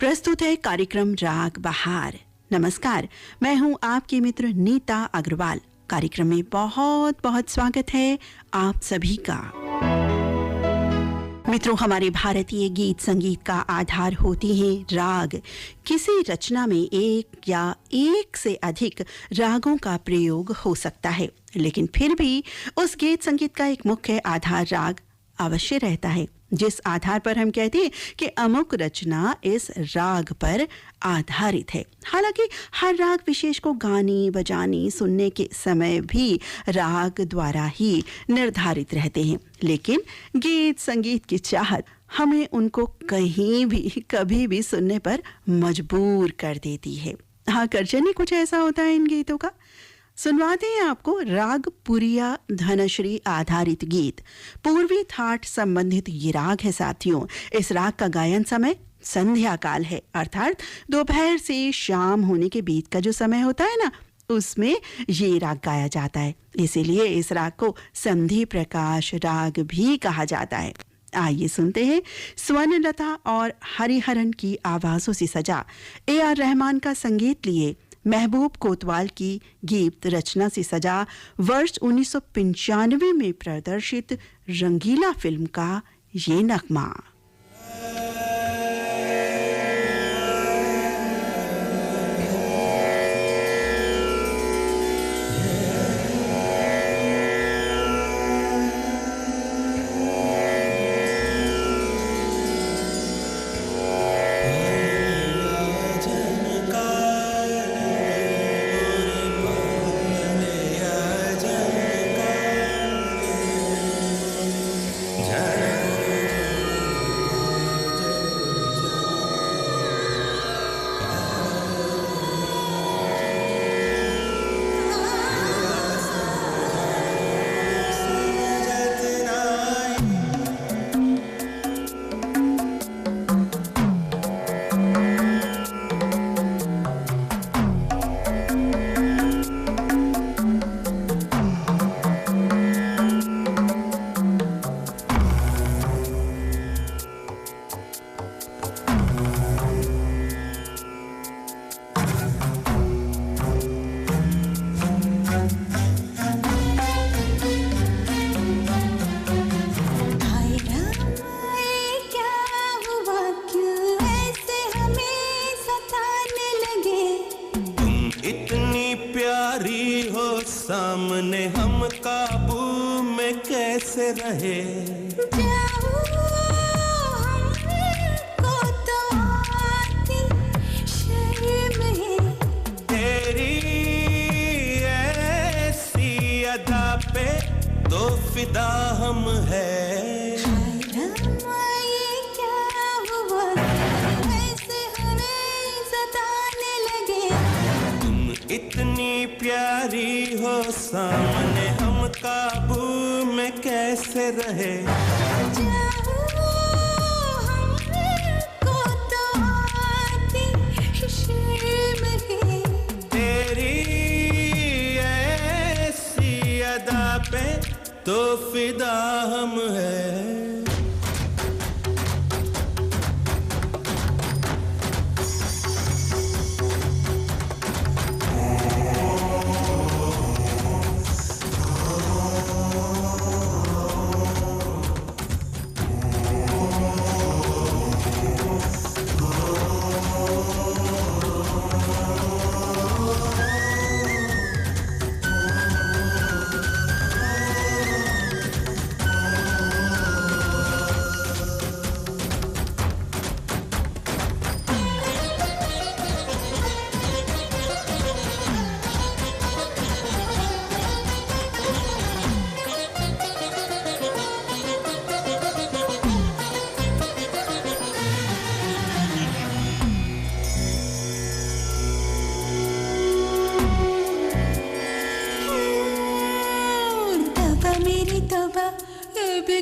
प्रस्तुत है कार्यक्रम राग बहार। नमस्कार, मैं हूं आपकी मित्र नीता अग्रवाल। कार्यक्रम में बहुत बहुत स्वागत है आप सभी का। मित्रों, हमारे भारतीय गीत संगीत का आधार होती हैं राग। किसी रचना में एक या एक से अधिक रागों का प्रयोग हो सकता है, लेकिन फिर भी उस गीत संगीत का एक मुख्य आधार राग अवश्य रहता है, जिस आधार पर हम कहते हैं कि अमुक रचना इस राग पर आधारित है। हालांकि हर राग विशेष को गाने बजाने सुनने के समय भी राग द्वारा ही निर्धारित रहते हैं, लेकिन गीत संगीत की चाहत हमें उनको कहीं भी कभी भी सुनने पर मजबूर कर देती है। हाँ, करजनी कुछ ऐसा होता है इन गीतों का। सुनवाते हैं आपको राग पुरिया धनश्री आधारित गीत। पूर्वी थाट संबंधित ये राग है साथियों। इस राग का गायन समय संध्या काल है, अर्थात दोपहर से शाम होने के बीच का जो समय होता है ना, उसमें ये राग गाया जाता है। इसीलिए इस राग को संधि प्रकाश राग भी कहा जाता है। आइए सुनते हैं स्वर्णलता और हरिहरन की आवाजों से सजा A.R. रहमान का संगीत लिए महबूब कोतवाल की गीत रचना से सजा वर्ष 1995 में प्रदर्शित रंगीला फिल्म का ये नगमा। सामने हम काबू में कैसे रहे, हमको तो आती शर्म है। तेरी ऐसी अदा पे तो फिदा हम है। इतनी प्यारी हो सामने हम काबू में कैसे रहे। हमको तो आती शर्म है। तेरी ऐसी अदा पे तो फिदा हम है।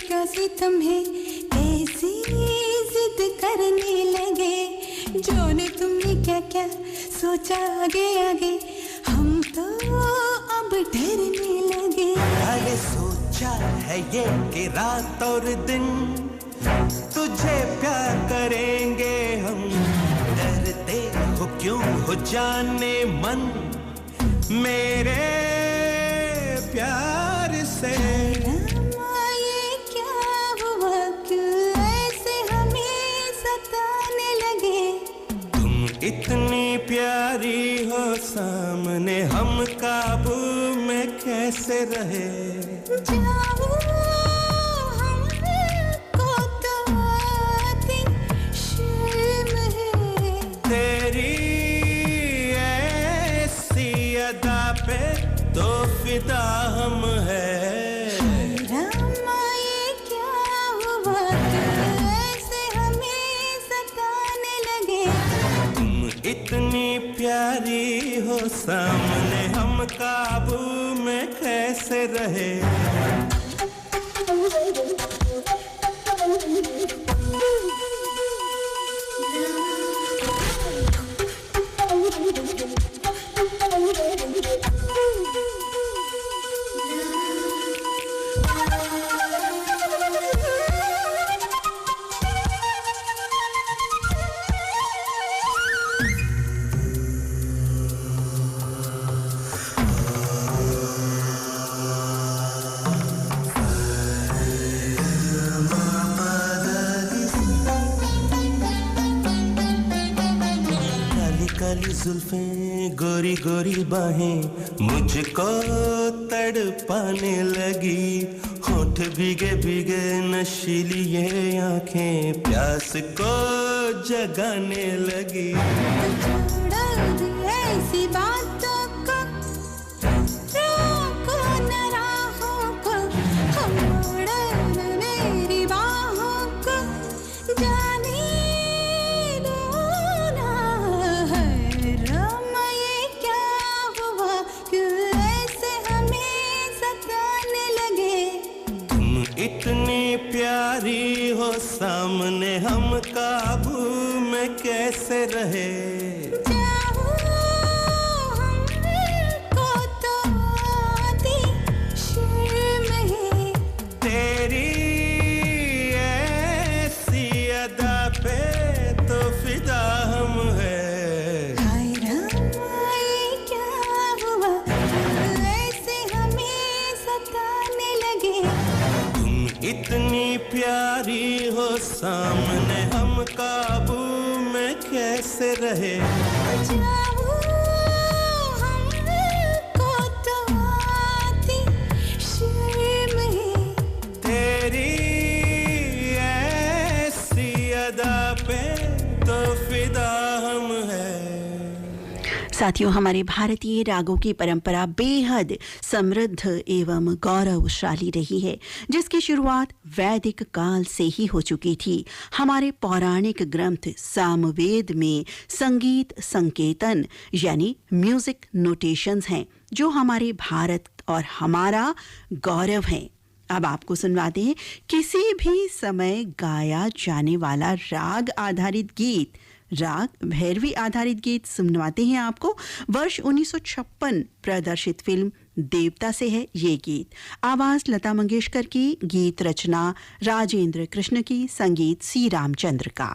कैसी तुम्हें ऐसी जिद करने लगे, जोने तुमने क्या क्या सोचा आगे आगे, हम तो अब डरने लगे। अरे सोचा है ये कि रात और दिन तुझे प्यार करेंगे हम, हो जाने मन मेरे प्यार से। रामा ये क्या हुआ, क्यों ऐसे हमें सताने लगे। तुम इतनी प्यारी हो सामने, हम काबू में कैसे रहे। जाओ हमको तो आती शर्म है। तेरी ऐसी अदा पे तो फिदा हम है। रामा ये क्या हुआ, क्यों ऐसे हमें सताने लगे। तुम इतनी प्यारी हो सामने, हम काबू में कैसे रहे। काली जुल्फें गोरी गोरी बाहें मुझको तड़पाने लगी। होठ भीगे भीगे नशीली ये आंखें प्यास को जगाने लगी। छोड़ो ऐसी बातों को, रोको न राहों को, मोड़ो न मेरी बाहों को, जाने दो ना। है रामा ये क्या हुआ, क्यों ऐसे हमें सताने लगे। तुम इतनी प्यारी हो सामने, हम काबू में कैसे रहे। जाओ हमको तो आती शर्म है। तेरी ऐसी अदा पे तो फिदा हम है। हाय रामा ये क्या हुआ, ऐसे हमें सताने लगे। तुम इतनी प्यारी हो सामने, हम काबू में कैसे रहे। जाओ हमको तो आती शर्म है। तेरी ऐसी अदा पे तो फिदा हम है। साथियों, हमारे भारतीय रागों की परंपरा बेहद समृद्ध एवं गौरवशाली रही है, जिसकी शुरुआत वैदिक काल से ही हो चुकी थी। हमारे पौराणिक ग्रंथ सामवेद में संगीत संकेतन यानी म्यूजिक नोटेशंस हैं, जो हमारे भारत और हमारा गौरव हैं। अब आपको सुनवाते हैं किसी भी समय गाया जाने वाला राग आधारित गीत, राग भैरवी आधारित गीत सुनवाते हैं आपको। वर्ष 1956 प्रदर्शित फिल्म देवता से है ये गीत। आवाज लता मंगेशकर की, गीत रचना राजेंद्र कृष्ण की, संगीत सी रामचंद्र का।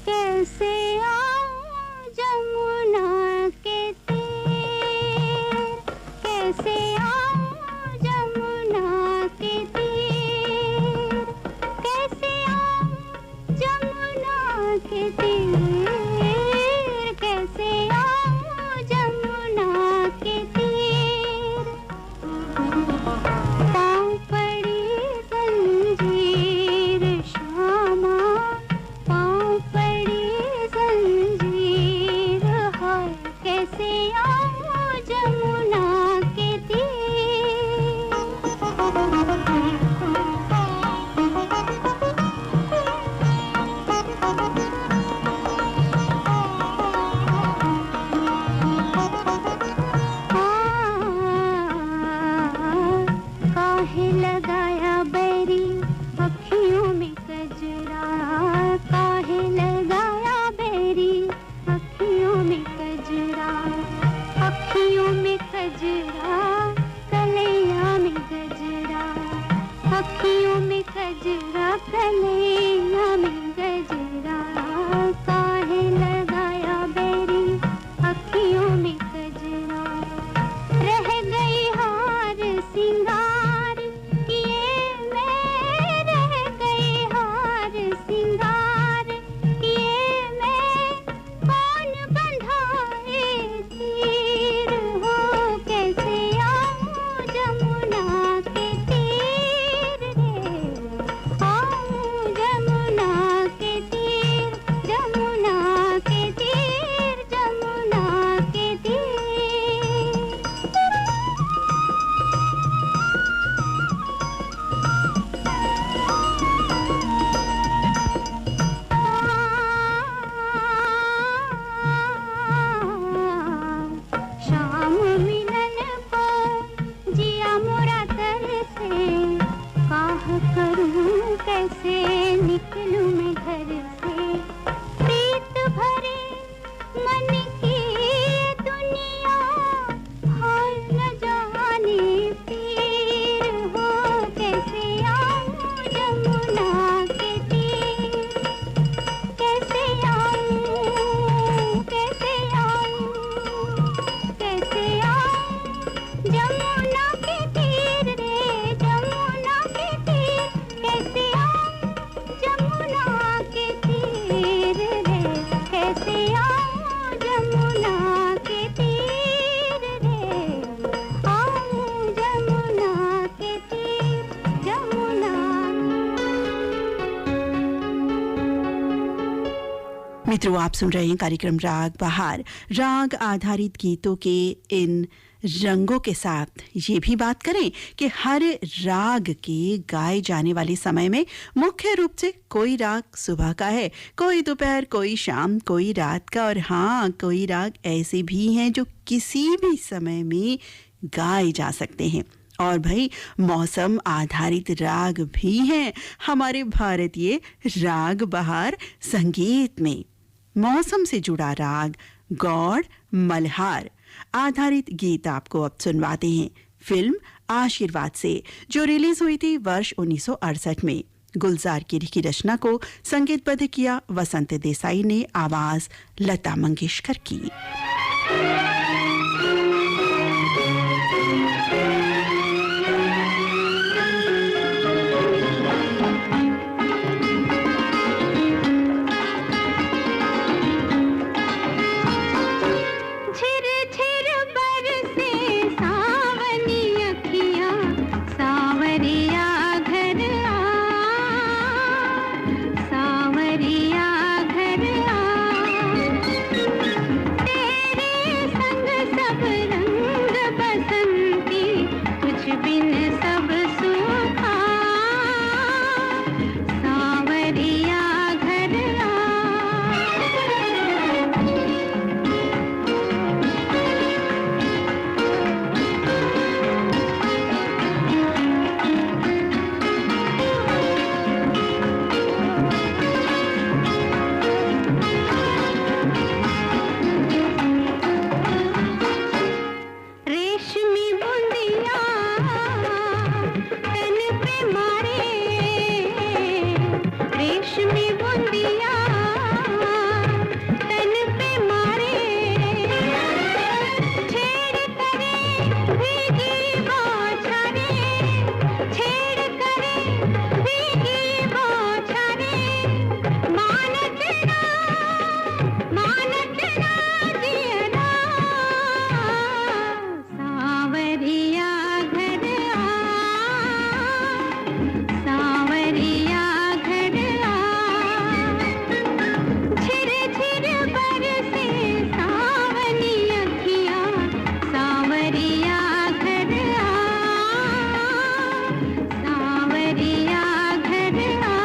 कैसे आऊं जमुना के तीर, कैसे आऊं जमुना के तीर, कैसे आऊं जमुना के तीर, कैसे आऊं जमुना के तीर। करूं कैसे निकलूं मैं घर से प्रीत भरे मन की ये दुनिया हाय न जाने पीर हो कैसे आऊं जमुना के तीर कैसे आऊं कैसे आऊं कैसे आऊं जमुना के तीर रे जमुना के तीर कैसे आऊं जमुना के तीर रे कैसे आऊं जमुना के तीर रे आऊं जमुना के तीर जमुना मित्रों, आप सुन रहे हैं कार्यक्रम राग बहार। राग आधारित गीतों के इन रंगों के साथ ये भी बात करें कि हर राग के गाए जाने वाले समय में मुख्य रूप से कोई राग सुबह का है, कोई दोपहर, कोई शाम, कोई रात का, और हाँ, कोई राग ऐसे भी हैं जो किसी भी समय में गाए जा सकते हैं। और भाई, मौसम आधारित राग भी हैं हमारे भारतीय राग बहार संगीत में। मौसम से जुड़ा राग गौड़ मल्हार आधारित गीत आपको अब सुनवाते हैं फिल्म आशीर्वाद से, जो रिलीज हुई थी वर्ष 1968 में। गुलजार गिरी की रचना को संगीतबद्ध किया वसंत देसाई ने, आवाज लता मंगेशकर की। झिर झिर बरसे सावनी अखियाँ सावरिया घर आ सावरिया घर आ तेरे संग सब रंग बसंती तुझ बिन सब सूखा सावरिया घर आ रेशमी बूंदिया तन पे मारे रेशमी बूंदिया तन पे मारे छेड़ करे भीगी बौछारे छेड़ करे भीगी बौछारे मानत ना जियरा सावरिया घर आ सावरिया घर आ झिर झिर बरसे सावनी अखियाँ सावरिया घर आ सावरिया घर आ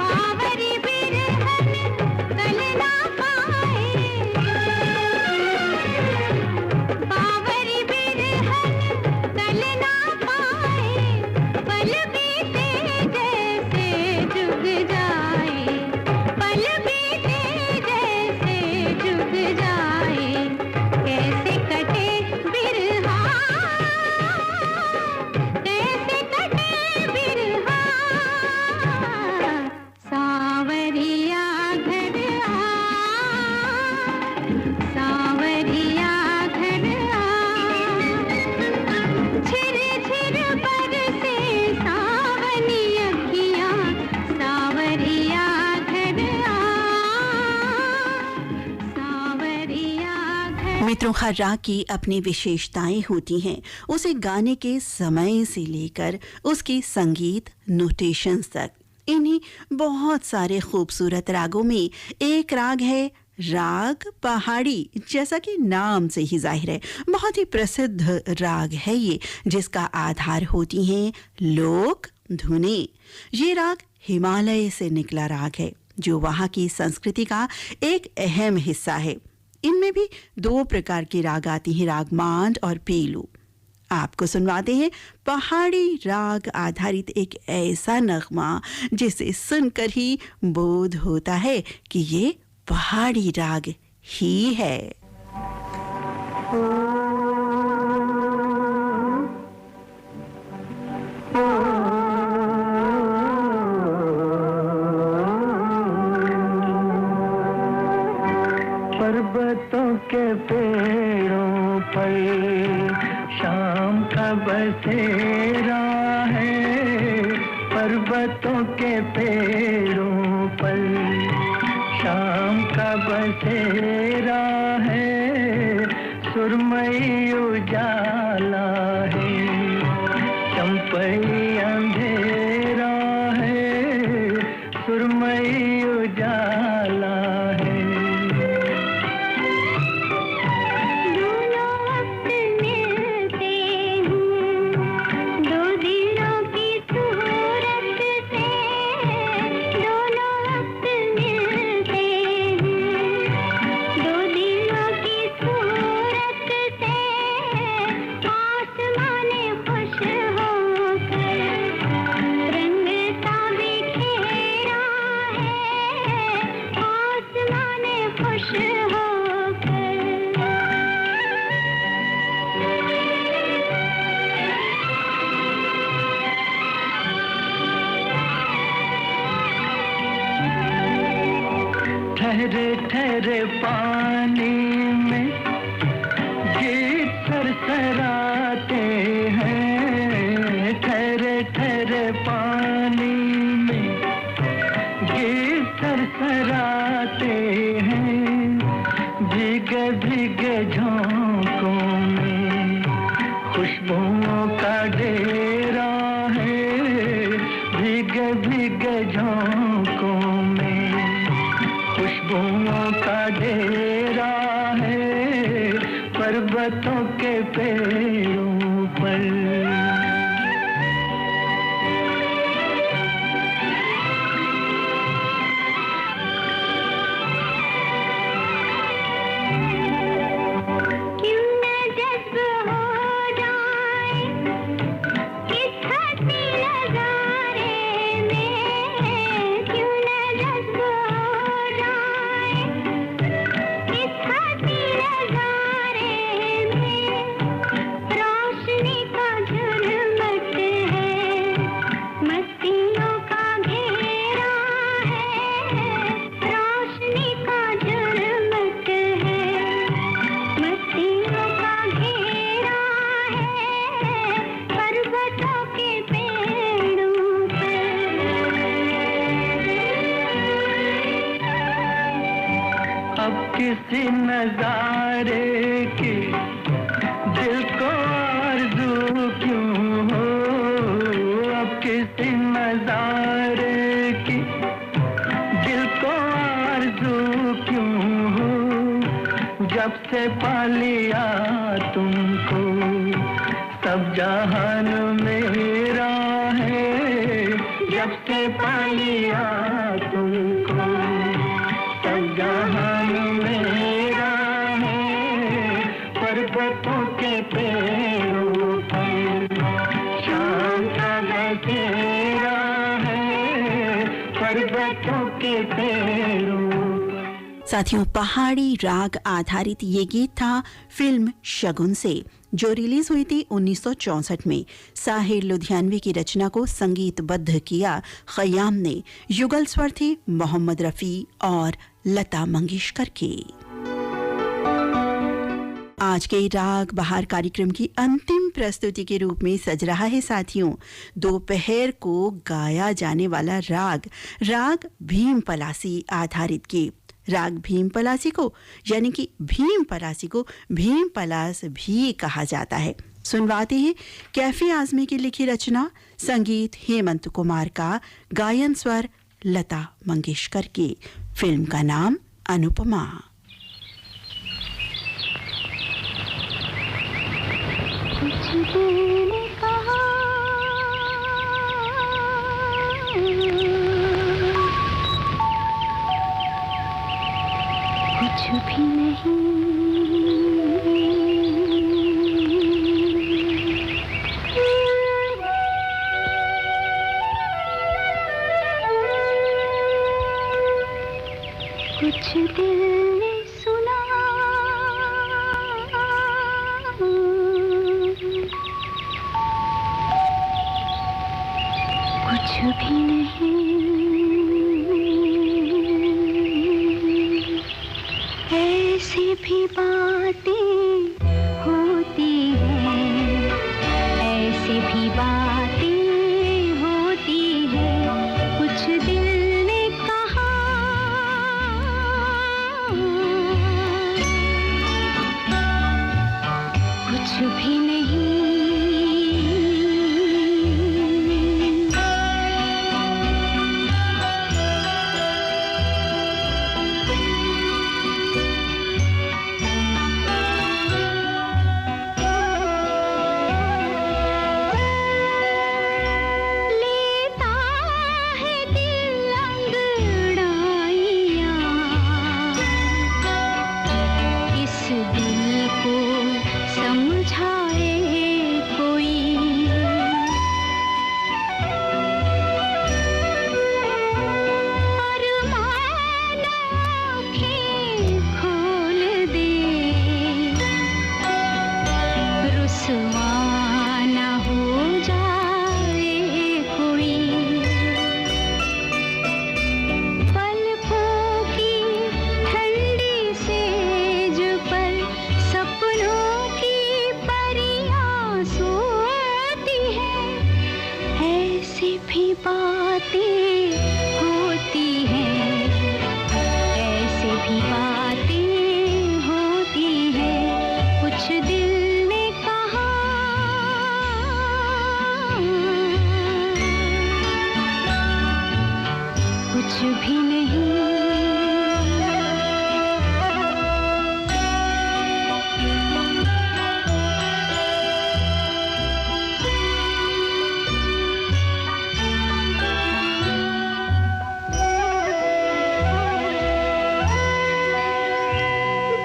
बावरी बिरहन कल ना पाए बावरी बिरहन कल ना पाए पल बीते जैसे जुग जाए पल बीते जैसे जुग जाए कैसे कटे बिरहा कैसे कटे बिरहा सावरिया घर आ सावरिया घर आ झिर झिर बरसे सावनी अखियाँ सावरिया घर आ सावरिया घर। मित्रों, हर राग की अपनी विशेषताएं होती हैं, उसे गाने के समय से लेकर उसकी संगीत नोटेशंस तक। इन्हीं बहुत सारे खूबसूरत रागों में एक राग है राग पहाड़ी, जैसा कि नाम से ही जाहिर है, बहुत ही प्रसिद्ध राग है ये, जिसका आधार होती हैं लोक धुनें। ये राग हिमालय से निकला राग है, जो वहाँ की संस्कृति का एक अहम हिस्सा है। इनमें भी 2 प्रकार के राग आती हैं, राग मांड और पीलू। आपको सुनवाते हैं पहाड़ी राग आधारित एक ऐसा नगमा जिसे सुनकर ही बोध होता है कि ये पहाड़ी राग ही है। पर्वतों के पेड़ों पर शाम का बसेरा है, पर्वतों के पेड़ों पर शाम का बसेरा है, सुरमई उजाला है, चंपई अंधेरा है, सुरमई उजाला है। ठहरे ठहरे पानी में गीत सरसराते हैं, ठहरे ठहरे पानी में गीत सरसराते हैं, भीगे भीगे झोंकों में खुशबुओं का डेरा है, भीगे भीगे झोंकों में खुशबुओं का डेरा है, पर्वतों के पेड़ों पर। किसी नजारे की दिल को आरज़ू क्यों हो, अब किसी नजारे की दिल को आरज़ू क्यों हो, जब से पा लिया तुमको सब जहान मेरा है, जब से पा लिया तुमको सब जहान मेरा है, पर्वतों के पेड़ों पर शाम का बसेरा है, पर्वतों के पेड़ों। साथियों, पहाड़ी राग आधारित ये गीत था फिल्म शगुन से, जो रिलीज हुई थी 1964 में। साहिर लुधियानवी की रचना को संगीतबद्ध किया खयाम ने। युगल स्वर थे मोहम्मद रफ़ी और लता मंगेशकर के। आज के राग बहार कार्यक्रम की अंतिम प्रस्तुति के रूप में सज रहा है साथियों दोपहर को गाया जाने वाला राग भीम पलासी आधारित गीत। राग भीम पलासी को यानी कि भीम पलासी को भीम पलास भी कहा जाता है। सुनवाते हैं कैफी आजमी की लिखी रचना, संगीत हेमंत कुमार का, गायन स्वर लता मंगेशकर के। फिल्म का नाम अनुपमा। भी नहीं कुछ दिल ने सुना कुछ भी नहीं ऐसी भी बातें होती हैं ऐसी भी बातें होती हैं कुछ दिल ने कहा कुछ भी नहीं लेता है दिल अंगड़ाइयाँ इस दिल को समझाए कोई अरमान आँखें खोल दे रुसवा न हो जाए कोई पलकों की ठंडी सेज पर सपनों की परियां सोती हैं ऐसी भी बातें होती हैं ऐसी भी बातें होती हैं कुछ दिल ने कहा कुछ भी नहीं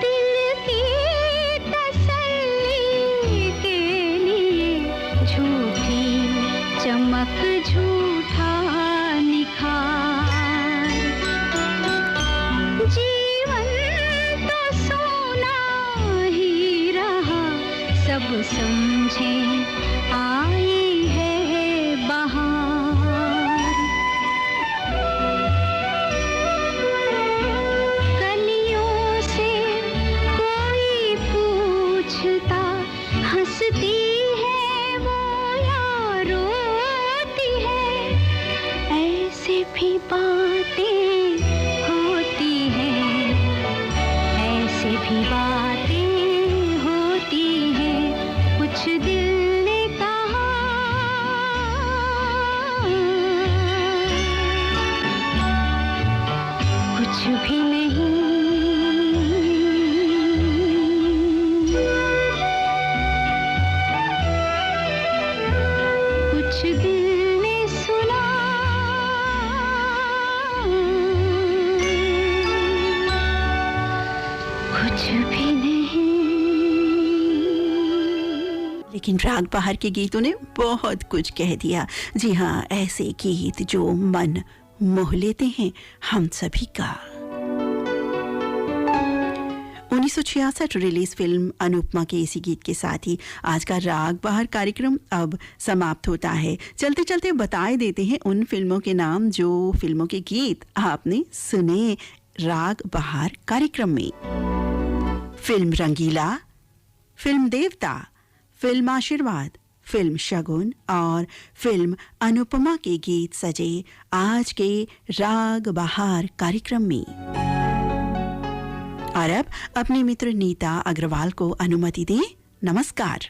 दिल की तसल्ली के लिए झूठी चमक झूठा निखार जीवन तो सोना ही रहा सब समझे आई है बहार कलियों से कोई पूछता हंसती है वो या रोती है ऐसी भी बातें होती हैं ऐसी भी बातें होती हैं कुछ दिल ने कहा कुछ भी नहीं कुछ दिल ने सुना कुछ भी नहीं लेकिन राग बहार के गीतों ने बहुत कुछ कह दिया। जी हाँ, ऐसे गीत जो मन मोह लेते हैं हम सभी का। 1966 रिलीज फिल्म अनुपमा के इसी गीत के साथ ही आज का राग बहार कार्यक्रम अब समाप्त होता है। चलते चलते बताए देते हैं उन फिल्मों के नाम जो फिल्मों के गीत आपने सुने राग बहार कार्यक्रम में। फिल्म रंगीला, फिल्म देवता, फिल्म आशीर्वाद, फिल्म शगुन और फिल्म अनुपमा के गीत सजे आज के राग बहार कार्यक्रम में। और अब अपने मित्र नीता अग्रवाल को अनुमति दें। नमस्कार।